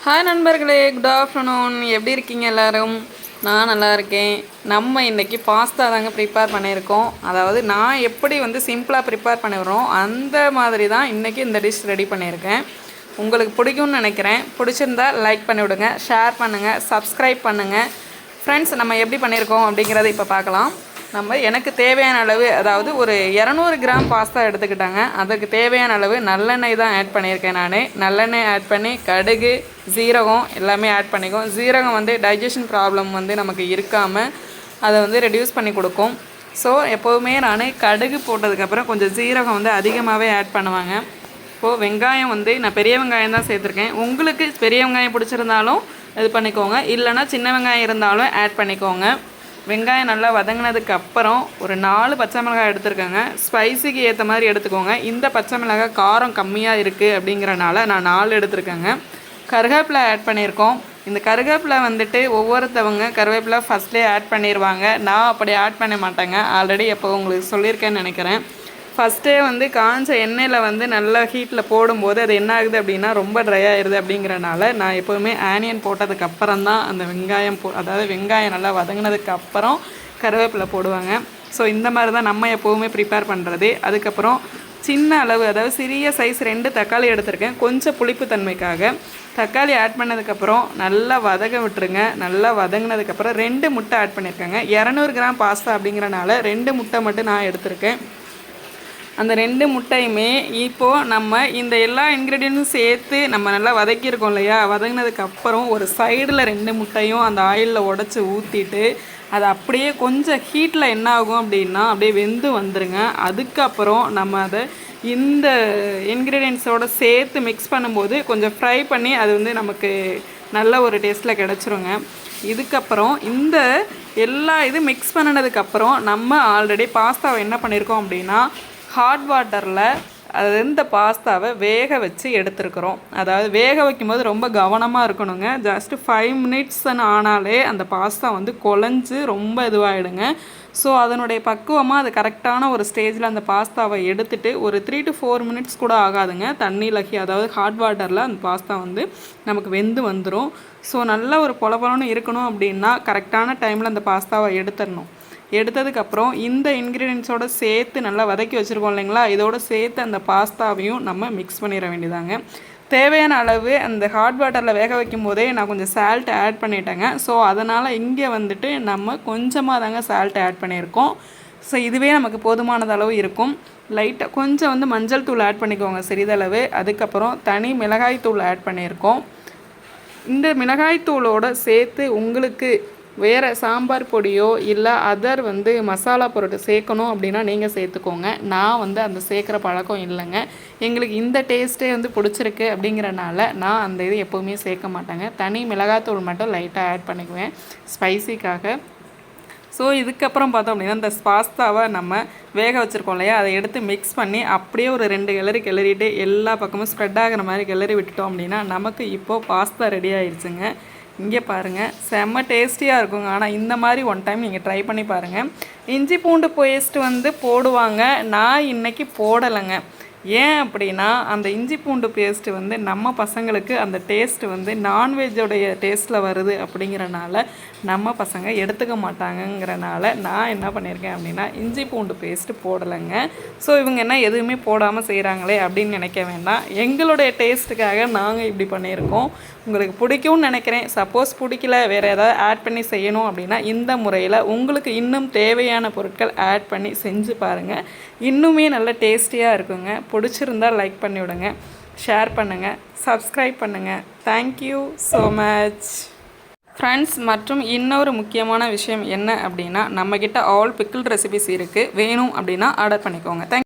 Hi நண்பர்களே, good afternoon. எப்படி இருக்கீங்க எல்லோரும்? நான் நல்லா இருக்கேன். நம்ம இன்றைக்கி பாஸ்தா தாங்க ப்ரிப்பேர் பண்ணியிருக்கோம். அதாவது நான் எப்படி சிம்பிளாக ப்ரிப்பேர் பண்ணிடுறோம் அந்த மாதிரி தான் இன்றைக்கி இந்த டிஷ் ரெடி பண்ணியிருக்கேன். உங்களுக்கு பிடிக்கும்னு நினைக்கிறேன். பிடிச்சிருந்தா லைக் பண்ணிவிடுங்க, ஷேர் பண்ணுங்கள், சப்ஸ்கிரைப் பண்ணுங்கள். ஃப்ரெண்ட்ஸ், நம்ம எப்படி பண்ணியிருக்கோம் அப்படிங்கிறத இப்போ பார்க்கலாம். எனக்கு தேவையான அளவு, அதாவது ஒரு 200 கிராம் பாஸ்தா எடுத்துக்கிட்டாங்க. அதுக்கு தேவையான அளவு நல்லெண்ணெய் தான் ஆட் பண்ணியிருக்கேன். நான் நல்லெண்ணெய் ஆட் பண்ணி கடுகு, சீரகம் எல்லாமே ஆட் பண்ணிக்குவோம். சீரகம் டைஜஷன் ப்ராப்ளம் நமக்கு இருக்காமல் அதை ரெடியூஸ் பண்ணி கொடுக்கும். ஸோ எப்போவுமே நான் கடுகு போட்டதுக்கப்புறம் கொஞ்சம் சீரகம் அதிகமாகவே ஆட் பண்ணுவாங்க. இப்போது வெங்காயம் நான் பெரிய வெங்காயம் தான் சேர்த்துருக்கேன். உங்களுக்கு பெரிய வெங்காயம் பிடிச்சிருந்தாலும் இது பண்ணிக்கோங்க, இல்லைனா சின்ன வெங்காயம் இருந்தாலும் ஆட் பண்ணிக்கோங்க. வெங்காயம் நல்லா வதங்கினதுக்கு அப்புறம் ஒரு 4 பச்சை மிளகாய் எடுத்துருக்கேங்க. ஸ்பைஸுக்கு ஏற்ற மாதிரி எடுத்துக்கோங்க. இந்த பச்சை மிளகாய் காரம் கம்மியாக இருக்குது அப்படிங்கிறனால நான் 4 எடுத்துருக்கேங்க. கருவேப்பிலை ஆட் பண்ணியிருக்கோம். இந்த கருவேப்பிலை ஒவ்வொருத்தவங்க கருவேப்பிலை ஃபஸ்ட்லேயே ஆட் பண்ணிடுவாங்க. நான் அப்படி ஆட் பண்ண மாட்டேங்க. ஆல்ரெடி எப்போ உங்களுக்கு சொல்லியிருக்கேன்னு நினைக்கிறேன். ஃபஸ்ட்டே காஞ்ச எண்ணெயில் நல்லா ஹீட்டில் போடும்போது அது என்ன ஆகுது அப்படின்னா ரொம்ப ட்ரை ஆகிடுது. அப்படிங்கிறனால நான் எப்போவுமே ஆனியன் போட்டதுக்கப்புறம் தான் அந்த வெங்காயம் அதாவது வெங்காயம் நல்லா வதங்கினதுக்கு அப்புறம் கருவேப்பிலை போடுவாங்க. ஸோ இந்த மாதிரி தான் நம்ம எப்போவுமே ப்ரிப்பேர் பண்ணுறது. அதுக்கப்புறம் சின்ன அளவு, அதாவது சிறிய சைஸ் 2 தக்காளி எடுத்திருக்கேன். கொஞ்சம் புளிப்பு தன்மைக்காக தக்காளி ஆட் பண்ணதுக்கப்புறம் நல்லா வதங்க விட்டுருங்க. நல்லா வதங்கினதுக்கப்புறம் 2 முட்டை ஆட் பண்ணியிருக்கேங்க. 200 கிராம் பாஸ்தா அப்படிங்கிறனால 2 முட்டை மட்டும் நான் எடுத்திருக்கேன். அந்த 2 முட்டையுமே இப்போது நம்ம இந்த எல்லா இன்க்ரீடியன்ட்டும் சேர்த்து நம்ம நல்லா வதக்கியிருக்கோம் இல்லையா, வதங்கினதுக்கப்புறம் ஒரு சைடில் 2 முட்டையும் அந்த ஆயிலில் உடச்சி ஊற்றிட்டு அது அப்படியே கொஞ்சம் ஹீட்டில் என்ன ஆகும் அப்படின்னா அப்படியே வெந்து வந்துடுங்க. அதுக்கப்புறம் நம்ம அதை இந்த இன்க்ரீடியன்ஸோடு சேர்த்து மிக்ஸ் பண்ணும்போது கொஞ்சம் ஃப்ரை பண்ணி அது நமக்கு நல்ல ஒரு டேஸ்ட்டில் கிடச்சிருங்க. இதுக்கப்புறம் இந்த எல்லா இது மிக்ஸ் பண்ணினதுக்கப்புறம் நம்ம ஆல்ரெடி பாஸ்தாவை என்ன பண்ணியிருக்கோம் அப்படின்னா ஹாட் வாட்டரில் இந்த பாஸ்தாவை வேக வச்சு எடுத்துருக்குறோம். அதாவது வேக வைக்கும்போது ரொம்ப கவனமாக இருக்கணுங்க. ஜஸ்ட்டு 5 மினிட்ஸ்ன்னு ஆனாலே அந்த பாஸ்தா குழஞ்சி ரொம்ப இதுவாகிடுங்க. ஸோ அதனுடைய பக்குவமாக அது கரெக்டான ஒரு ஸ்டேஜில் அந்த பாஸ்தாவை எடுத்துகிட்டு ஒரு 3 to 4 மினிட்ஸ் கூட ஆகாதுங்க. தண்ணியில் அதாவது ஹாட் வாட்டரில் அந்த பாஸ்தா நமக்கு வெந்து வந்துடும். ஸோ நல்ல ஒரு பொலன்னு இருக்கணும் அப்படின்னா கரெக்டான டைமில் அந்த பாஸ்தாவை எடுத்துடணும். எடுத்ததுக்கப்புறம் இந்த இன்க்ரீடியன்ஸோடு சேர்த்து நல்லா வதக்கி வச்சுருக்கோம் இல்லைங்களா, இதோடு சேர்த்து அந்த பாஸ்தாவையும் நம்ம மிக்ஸ் பண்ணிட வேண்டியதாங்க. தேவையான அளவு அந்த ஹாட் வாட்டரில் வேக வைக்கும் போதே நான் கொஞ்சம் சால்ட் ஆட் பண்ணிட்டேங்க. ஸோ அதனால் இங்கே நம்ம கொஞ்சமாக தாங்க சால்ட் ஆட் பண்ணியிருக்கோம். ஸோ இதுவே நமக்கு போதுமானது அளவு இருக்கும். லைட்டாக கொஞ்சம் மஞ்சள் தூள் ஆட் பண்ணிக்கோங்க சிறிதளவு. அதுக்கப்புறம் தனி மிளகாய் தூள் ஆட் பண்ணியிருக்கோம். இந்த மிளகாய் தூளோடு சேர்த்து உங்களுக்கு வேறு சாம்பார் பொடியோ இல்லை அதர் மசாலா பொருட்கள் சேர்க்கணும் அப்படின்னா நீங்கள் சேர்த்துக்கோங்க. நான் அந்த சேர்க்குற பழக்கம் இல்லைங்க. எங்களுக்கு இந்த டேஸ்ட்டே பிடிச்சிருக்கு அப்படிங்கிறனால நான் அந்த இது எப்போவுமே சேர்க்க மாட்டேங்க. தனி மிளகாத்தூள் மட்டும் லைட்டாக ஆட் பண்ணிக்குவேன் ஸ்பைசிக்காக. ஸோ இதுக்கப்புறம் பார்த்தோம் அப்படின்னா இந்த பாஸ்தாவை நம்ம வேக வச்சுருக்கோம் இல்லையா, அதை எடுத்து மிக்ஸ் பண்ணி அப்படியே ஒரு 2 கிளறிட்டு எல்லா பக்கமும் ஸ்ப்ரெட் ஆகிற மாதிரி கிளறி விட்டுட்டோம் அப்படின்னா நமக்கு இப்போது பாஸ்தா ரெடி ஆயிடுச்சுங்க. இங்கே பாருங்கள், செம்ம டேஸ்டியாக இருக்குங்க. ஆனால் இந்த மாதிரி ஒன் டைம் நீங்கள் ட்ரை பண்ணி பாருங்கள். இஞ்சி பூண்டு பேஸ்ட்டு போடுவாங்க. நான் இன்றைக்கி போடலைங்க. ஏன் அப்படின்னா அந்த இஞ்சி பூண்டு பேஸ்ட்டு நம்ம பசங்களுக்கு அந்த டேஸ்ட்டு நான்வெஜ்ஜோடைய டேஸ்ட்டில் வருது அப்படிங்கிறனால நம்ம பசங்க எடுத்துக்க மாட்டாங்கங்கிறனால நான் என்ன பண்ணியிருக்கேன் அப்படின்னா இஞ்சி பூண்டு பேஸ்ட்டு போடலைங்க. ஸோ இவங்க என்ன எதுவுமே போடாமல் செய்கிறாங்களே அப்படின்னு நினைக்க வேண்டாம். எங்களுடைய டேஸ்ட்டுக்காக நாங்கள் இப்படி பண்ணியிருக்கோம். உங்களுக்கு பிடிக்கும்னு நினைக்கிறேன். சப்போஸ் பிடிக்கல, வேறு ஏதாவது ஆட் பண்ணி செய்யணும் அப்படின்னா இந்த முறையில் உங்களுக்கு இன்னும் தேவையான பொருட்கள் ஆட் பண்ணி செஞ்சு பாருங்கள். இன்னுமே நல்ல டேஸ்டியாக இருக்குங்க. பிடிச்சிருந்தால் லைக் பண்ணி விடுங்க, ஷேர் பண்ணுங்கள், சப்ஸ்கிரைப் பண்ணுங்கள். Thank you so much friends. மற்றும் இன்னொரு முக்கியமான விஷயம் என்ன அப்படின்னா நம்மக்கிட்ட ஆல் பிக்கிள் ரெசிபிஸ் இருக்குது. வேணும் அப்படின்னா ஆர்டர் பண்ணிக்கோங்க. தேங்க்யூ.